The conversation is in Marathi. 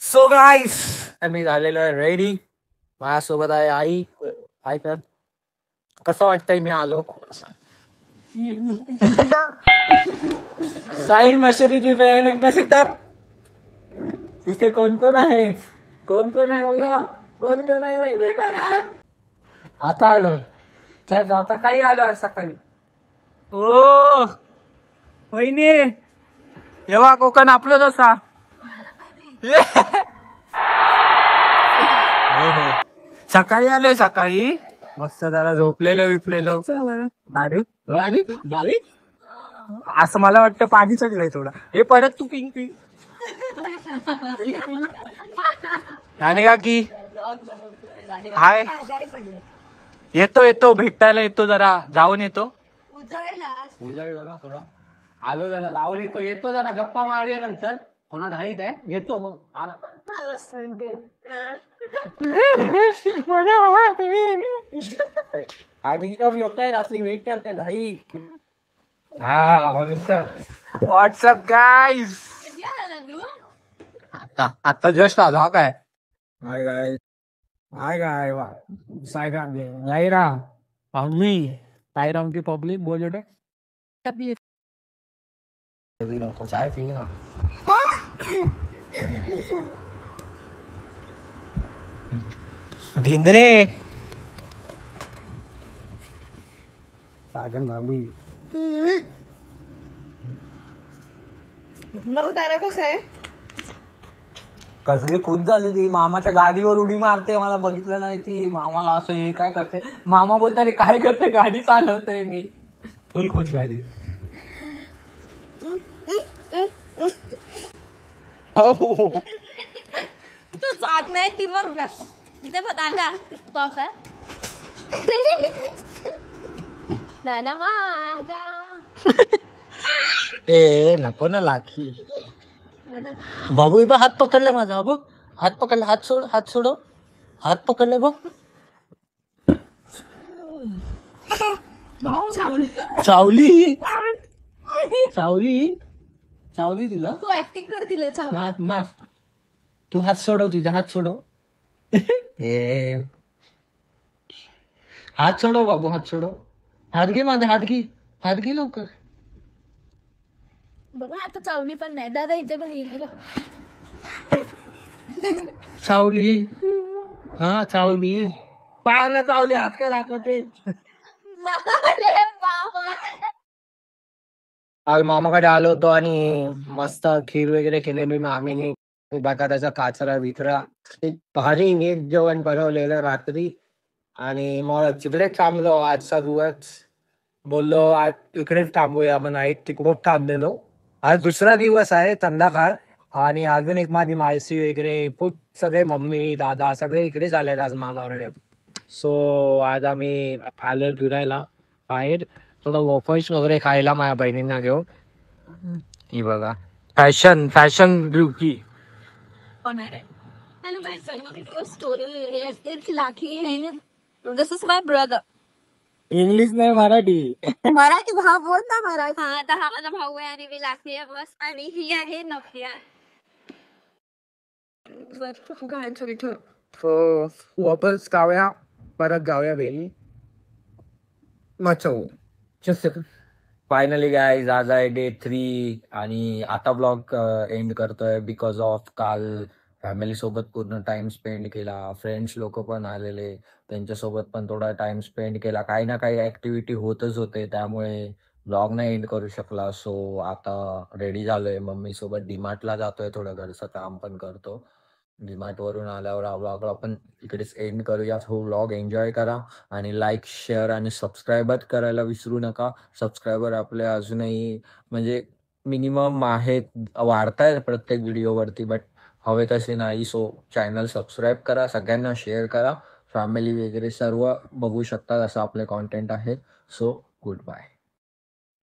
सो गाईस मी झालेलो आहे रेडी. माझ्यासोबत आहे आई. आई तर कसं वाटतंय मी आलो. साईड मशिदीची बॅन एकदा शिकतात. तिथे कोण कोण आहे, कोण कोण आहे बघा, कोण कोण आहे माहिती का? आता आलो तर आता काही आलो आज सकाळी. ओ वहिनी जेव्हा कोकण आपलं जसा. सकाळी आलोय सकाळी मस्त जरा झोपलेलो विपलेलो. बारीक बारीक बारीक असं मला वाटतं पाणी चढलंय थोडा. हे परत तू पिंक पिंक आणि का की हाय येतो येतो भेटायला येतो जरा जाऊन येतो. थोडा आलो जरा जाऊन येतो येतो जरा गप्पा मारूया नंतर. कोणा घाईत आहे येतो मग व्हॉट्सअप गाईज. आता जस्ट आलो. हा काय हाय गाय हाय गाय साईराम साईराम मम्मी साईराम की पब्लिक बोल चाय पी ना. भिंद्रे सागन भाभी कसं आहे कसली खुश झाली ती. मामाच्या गाडीवर उडी मारते. मला बघितलं नाही ती. मामाला असं हे काय करते. मामा बोलताना काय करते गाडी चालवते मी. फुल खुश झाली. तू जात नाही ती बघ तिथे पतांगा पावसा नाना माझा ए नको ना लाखी. बाबू बा हात पकडला माझा. बाबू हात पकडला. हात सोड हात सोडो. हात पकडले बघ. चावली चावली चावली तुला. तू ऍक्टिंग करतील माफ माफ. तू हात सोडव. तुझा हात सोडव. ए हात सोडव बाबू हात सोडव. हात घे माझा हात घे. हात घे लवकर. बघा आता चावली पण नाही. दादा इथे पण येईल. चावली. हा चावली. पायाला चावली. हात काय दाखवते. आज मामाकडे आलो होतो आणि मस्त खीर वगैरे केलेली मामीने. बटाट्याचा काचरा बिचरा भारी नीट जेवण बनवलेलं रात्री. आणि मग तिकडेच थांबलो आजचा दिवस. बोललो आज इकडेच थांबूया. आपण नाईट तिकडेच थांबलेलो. आज दुसरा दिवस आहे संध्याकाळ. आणि अजून एक माझी मायसी वगैरे खूप सगळे मम्मी दादा सगळे इकडेच आले आज मामाकडे. सो आज आम्ही आलो फिरायला बाहेर. थोडं वॉफर्स वगैरे खायला माझ्या बहिणींना घेऊन. ही बघा fashion fashion beauty. This is my brother. English नाही मराठी. मराठी भाव बोल ना मराठी. हा आता हा माझा भाऊ आहे आणि मी लाखी आहे बस. आणि ही आहे नफिया. वापस गावया परत गावया बेली मचो. फायनली गाईज आज आहे डे 3 आणि आता ब्लॉग एंड करतोय बिकॉज ऑफ काल फॅमिली सोबत पूर्ण टाइम स्पेंड केला. फ्रेंड्स लोक पण आलेले त्यांच्यासोबत पण थोडा टाइम स्पेंड केला. काही ना काही ऍक्टिव्हिटी होतच होते त्यामुळे ब्लॉग नाही एंड करू शकला. सो आता रेडी झालोय. मम्मी सोबत डीमार्टला जातोय. थोडं घरचं काम पण करतो. डीमार्ट वरून आल्यावर हा ब्लॉग आपण इकडेच एंड करूया. हो ब्लॉग एन्जॉय करा आणि लाईक शेअर आणि सबस्क्राईबर करायला विसरू नका. सबस्क्रायबर आपले अजूनही म्हणजे मिनिमम आहेत वाढतायत प्रत्येक व्हिडिओवरती बट हवे तसे नाही. सो चॅनल सबस्क्राईब करा. सगळ्यांना शेअर करा. फॅमिली वगैरे सर्व बघू शकतात असं आपले कॉन्टेंट आहे. So good bye.